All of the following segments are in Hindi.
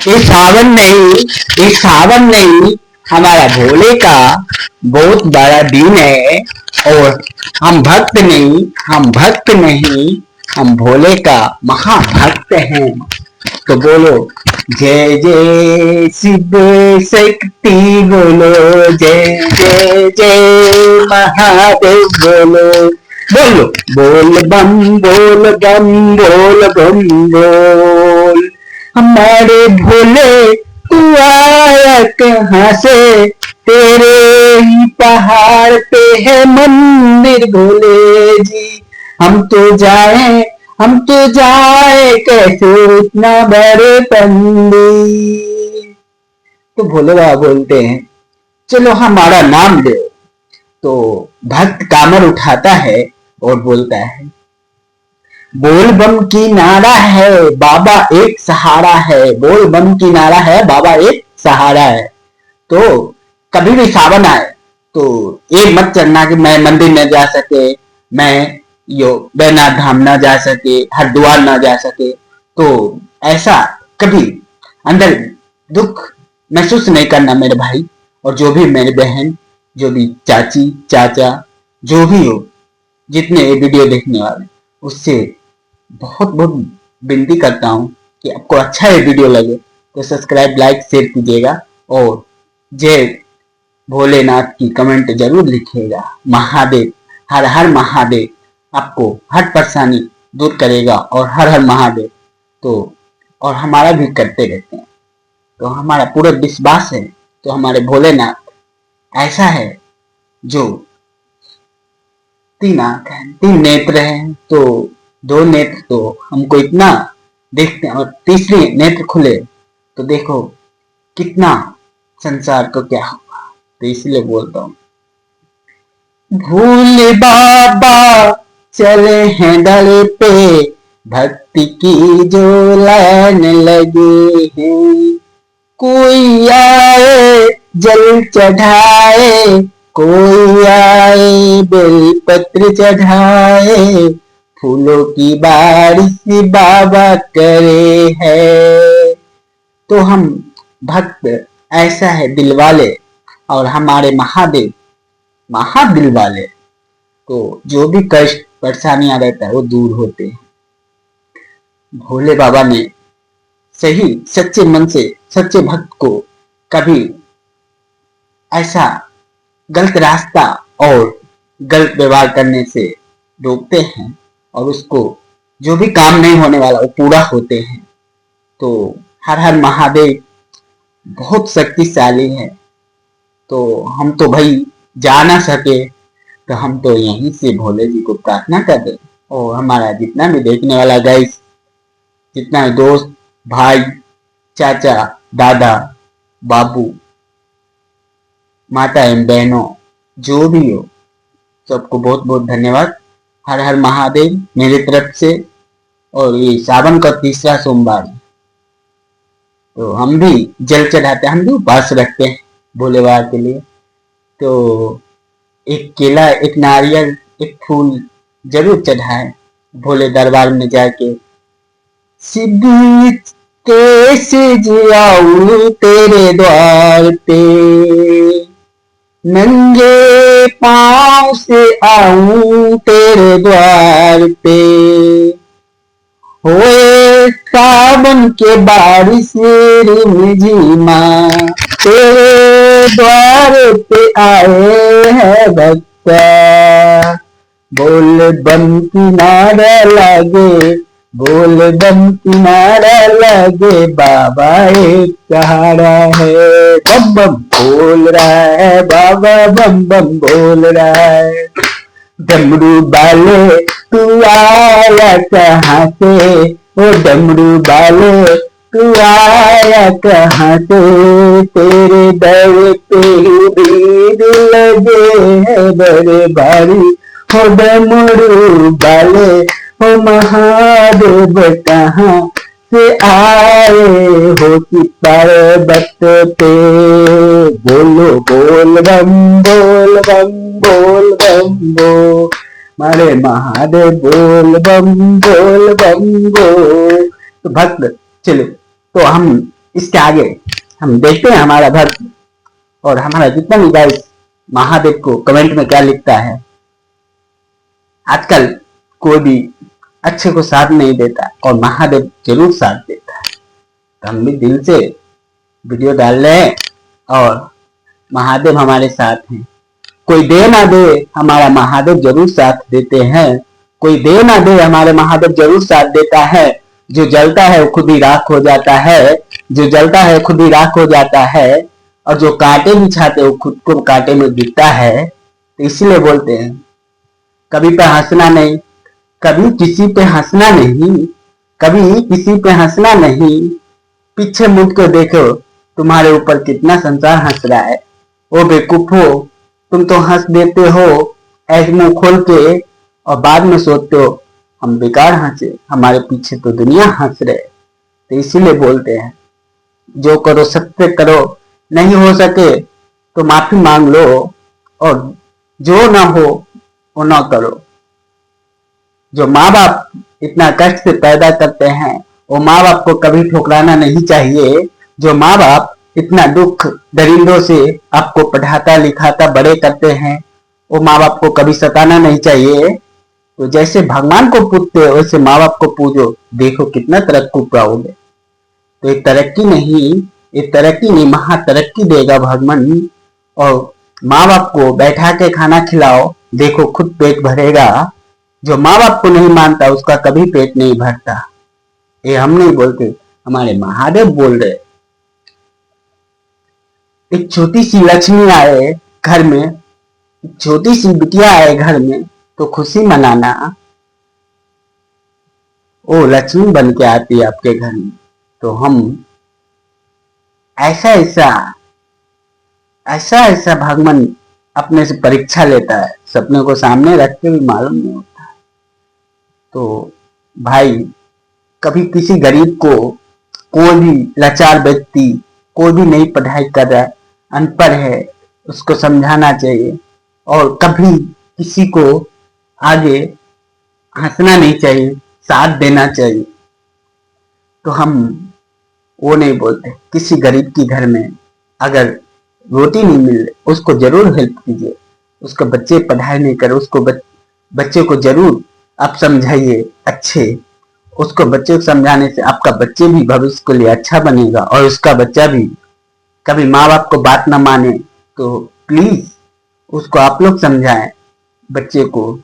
ये सावन नहीं हमारा भोले का बहुत बड़ा दिन है। और हम भक्त नहीं हम भोले का महाभक्त हैं। तो बोलो जय जय शिव शक्ति, बोलो जय जय जय महादेव, बोलो बोलो बोल बम बोल बम बोल बम बोल। हमारे भोले तू आया कहाँ से, तेरे ही पहाड़ पे है मंदिर भोले जी। हम तो जाए कैसे इतना बड़े पंडित। तो भोले बाबा बोलते हैं चलो हमारा नाम दो। तो भक्त कामर उठाता है और बोलता है बोल बम की नारा है बाबा एक सहारा है, बोल बम की नारा है बाबा एक सहारा है। तो कभी भी सावन आए तो ये मत करना कि मैं मंदिर न जा सके, मैं यो बैनाथ धाम न जा सके, हरिद्वार न जा सके। तो ऐसा कभी अंदर दुख महसूस नहीं करना मेरे भाई। और जो भी मेरी बहन, जो भी चाची चाचा, जो भी हो, जितने ये वीडियो देखने वाले, उससे बहुत बहुत विनती करता हूँ कि आपको अच्छा ये वीडियो लगे तो सब्सक्राइब लाइक शेयर कीजिएगा। और जय भोलेनाथ की कमेंट जरूर लिखिएगा। महादेव, हर हर महादेव आपको हर परेशानी दूर करेगा। और हर हर महादेव तो और हमारा भी करते रहते हैं। तो हमारा पूरा विश्वास है। तो हमारे भोलेनाथ ऐसा है जो तीन आंख है, तीन नेत्र हैं। तो दो नेत्र तो हमको इतना देखते हैं, और तीसरी नेत्र खुले तो देखो कितना संसार को क्या होगा। तो इसलिए बोलता हूँ भोले बाबा चले हैं दर पे, भक्ति की जो लाइन लगी है। कोई आए जल चढ़ाए, कोई आए बेलपत्र चढ़ाए, फूलों की बारिश बाबा करे है। तो हम भक्त ऐसा है दिल वाले, और हमारे महादेव महादिल वाले। तो जो भी कष्ट परेशानियां रहता है वो दूर होते हैं। भोले बाबा ने सही सच्चे मन से सच्चे भक्त को कभी ऐसा गलत रास्ता और गलत व्यवहार करने से रोकते हैं, और उसको जो भी काम नहीं होने वाला वो पूरा होते हैं। तो हर हर महादेव बहुत शक्तिशाली है। तो हम तो भाई जा ना सके तो हम तो यहीं से भोले जी को प्रार्थना कर दे। और हमारा जितना भी देखने वाला गाइस, जितना भी दोस्त भाई चाचा दादा बाबू माता एवं बहनों जो भी हो, सबको बहुत बहुत धन्यवाद। हर हर महादेव मेरी तरफ से। और ये सावन का तीसरा सोमवार, तो हम भी जल चढ़ाते हैं, हम भी उपवास रखते हैं भोले बाबा के लिए। तो एक केला, एक नारियल, एक फूल जरूर चढ़ाए भोले दरबार में जाके। शिव कैसे जाऊं तेरे द्वार पे, नंगे पांव से आऊं तेरे द्वार पे। होए सावन के बारिश रिमझिमा, तेरे द्वार पे आए हैं भक्ता। बोल बम की नारा लगे, बोल बम की नारा लगे, बाबा एक सहारा है। बम बम बोल रहा है बाबा, बम बम बोल रहा है। डमरू वाले तू आया कहाँ से, ओ डमरू वाले तू आया कहाँ से, तेरे दर पे भीड़ लगे है बड़े भारी। हो डमरू वाले हो महादेव कहाँ से आए हो कि पर्वत पे। बोलो बोल बम बोल बम बोल बम बोल, मारे महादेव बोल बम बोल बम बोल। तो भक्त चलो, तो हम इसके आगे हम देखते हैं हमारा भक्त और हमारा जितना भी गाइस महादेव को कमेंट में क्या लिखता है। आजकल कोई भी अच्छे को साथ नहीं देता और महादेव जरूर साथ देता है, तो हम भी दिल से वीडियो डाल रहे हैं और महादेव हमारे साथ हैं। कोई दे ना दे हमारा महादेव जरूर साथ देते हैं, कोई दे ना दे हमारे महादेव जरूर साथ देता है। जो जलता है वो खुद ही राख हो जाता है, जो जलता है खुद ही राख हो जाता है, और जो कांटे बिछाते वो खुद को कांटे में गिरता है। तो इसलिए बोलते हैं कभी पे हंसना नहीं, कभी किसी पे हंसना नहीं, कभी किसी पे हंसना नहीं। पीछे मुड़ के देखो तुम्हारे ऊपर कितना संसार हंस रहा है। ओ बेवकूफो, तुम तो हंस देते हो ऐसे मुंह खोल के और बाद में सोचते हो हम बेकार हंसे, हमारे पीछे तो दुनिया हंस रहे। तो इसीलिए बोलते हैं जो करो सत्य करो, नहीं हो सके तो माफी मांग लो, और जो ना हो वो ना करो। जो माँ बाप इतना कष्ट से पैदा करते हैं वो माँ बाप को कभी ठुकराना नहीं चाहिए। जो माँ बाप इतना दुख दरिंदों से आपको पढ़ाता लिखाता बड़े करते हैं वो माँ बाप को कभी सताना नहीं चाहिए। तो जैसे भगवान को पूजते हो वैसे माँ बाप को पूजो, देखो कितना तरक्की पाओगे। तो एक तरक्की नहीं महा तरक्की देगा भगवान। और माँ बाप को बैठा के खाना खिलाओ, देखो खुद पेट भरेगा। जो माँ बाप को नहीं मानता उसका कभी पेट नहीं भरता। ये हम नहीं बोलते, हमारे महादेव बोल रहे। एक छोटी सी लक्ष्मी आए घर में, एक छोटी सी बिटिया आए घर में तो खुशी मनाना। वो लक्ष्मी बन के आती है आपके घर में, तो हम ऐसा ऐसा भगवान अपने से परीक्षा लेता है, सपने को सामने रख के भी मालूम नहीं होता। तो भाई कभी किसी गरीब को, कोई भी लाचार व्यक्ति, कोई भी नई पढ़ाई कर रहा है, अनपढ़ है, उसको समझाना चाहिए। और कभी किसी को आगे हंसना नहीं चाहिए, साथ देना चाहिए। तो हम वो नहीं बोलते। किसी गरीब की घर में अगर रोटी नहीं मिल रही उसको जरूर हेल्प कीजिए। उसके बच्चे पढ़ाई नहीं कर, उसको बच्चे को जरूर आप समझाइए अच्छे। उसको बच्चे को समझाने से आपका बच्चे भी भविष्य के लिए अच्छा बनेगा, और उसका बच्चा भी कभी माँ बाप को बात ना माने तो प्लीज उसको आप लोग समझाएं बच्चे को।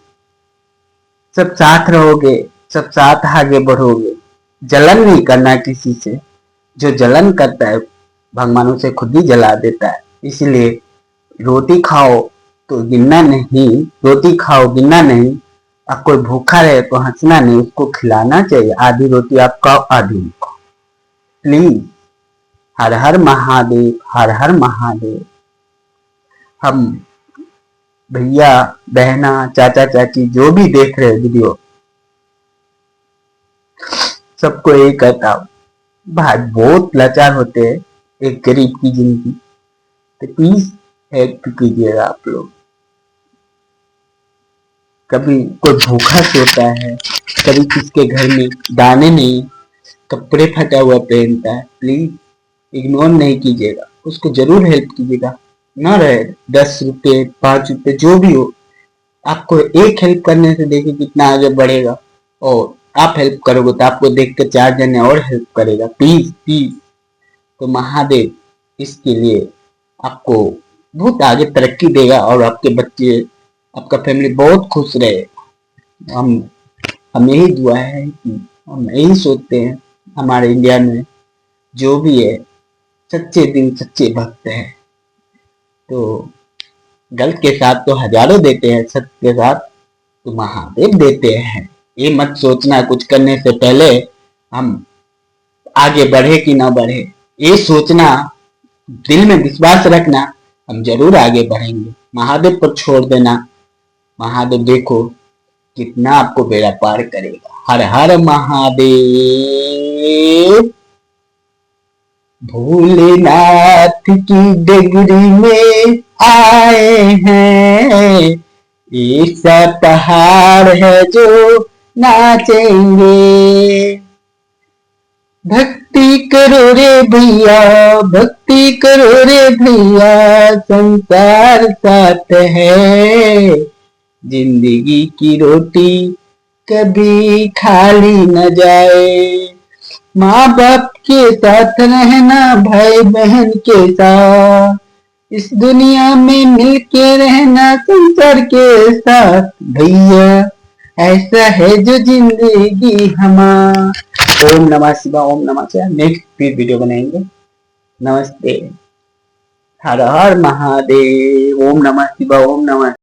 सब साथ रहोगे, सब साथ आगे बढ़ोगे। जलन नहीं करना किसी से, जो जलन करता है भगवान उसे खुद ही जला देता है। इसलिए रोटी खाओ तो गिनना नहीं, रोटी खाओ गिनना नहीं। अब कोई भूखा रहे तो हंसना नहीं, उसको खिलाना चाहिए। आधी रोटी आप खाओ आधी खाओ प्लीज। हर हर महादेव, हर हर महादेव। हम भैया बहना चाचा चाची जो भी देख रहे वीडियो, सबको यही कहता हूँ भाई बहुत लाचार होते हैं एक गरीब की जिंदगी, तो प्लीज हेल्प कीजिएगा आप लोग। कभी कोई भूखा सोता है, कभी किसके घर में दाने नहीं, कपड़े फटा हुआ पहनता है, प्लीज इग्नोर नहीं कीजिएगा, उसको जरूर हेल्प कीजिएगा। ना रहे 10 रुपये 5 रुपये जो भी हो, आपको एक हेल्प करने से देखिए कितना आगे बढ़ेगा। और आप हेल्प करोगे तो आपको देख कर 4 जने और हेल्प करेगा। Please please. तो महादेव इसके लिए आपको बहुत आगे तरक्की देगा और आपके बच्चे, आपका फैमिली बहुत खुश रहे। हम यही दुआ है कि हम यही सोचते हैं हमारे इंडिया में जो भी है सच्चे दिल सच्चे भक्त हैं। तो गलत के साथ तो हजारों देते हैं, सत्य के साथ तो महादेव देते हैं। ये मत सोचना कुछ करने से पहले हम आगे बढ़े कि ना बढ़े, ये सोचना, दिल में विश्वास रखना हम जरूर आगे बढ़ेंगे। महादेव पर छोड़ देना, महादेव देखो कितना आपको बेड़ा पार करेगा। हर हर महादेव। भोलेनाथ की डगरी में आए हैं, ऐसा पहाड़ है जो नाचेंगे। भक्ति करो रे भैया, भक्ति करो रे भैया, संसार साथ है। जिंदगी की रोटी कभी खाली न जाए। माँ बाप के साथ रहना, भाई बहन के साथ, इस दुनिया में मिल के रहना संसार के साथ भैया, ऐसा है जो जिंदगी हमारा। ओम नमः शिवाय, ओम नमः शिवाय। नेक्स्ट फिर वीडियो बनाएंगे। नमस्ते, हर हर महादेव। ओम नमः शिवाय, ओम नमः।